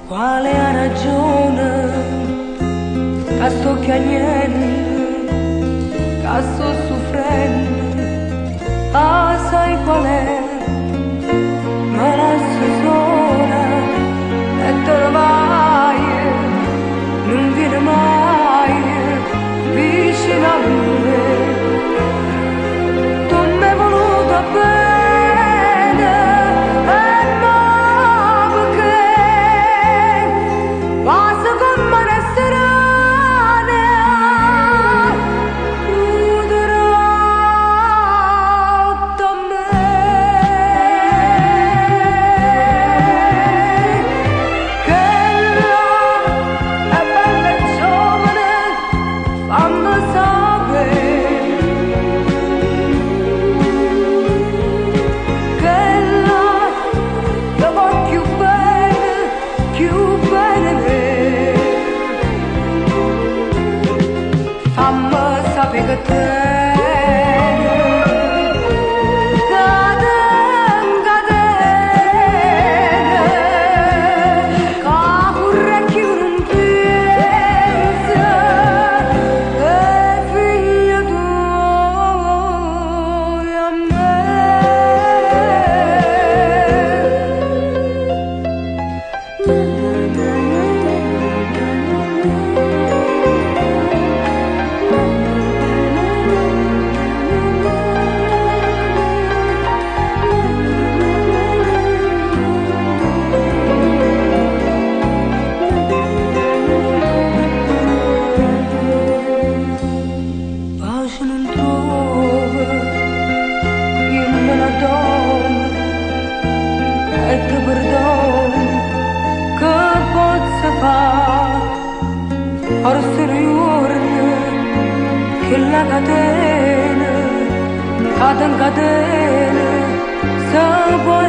Quale ha ragione, che sto chiagnendo, che sto soffrendo, sai qual è? Me lascio sola e te ne vai, non viene mai vicino a me. Tu mi hai voluto bene e mo perché passa come una strada, chiuderò da me. Che è bella e giovane, fammi sapere. Che la vuoi più bene me. Fammi sapere che te pace non trovo, io me la dono e ti perdono, che posso fare? Forse ritorno che la catena, cade in catena, se può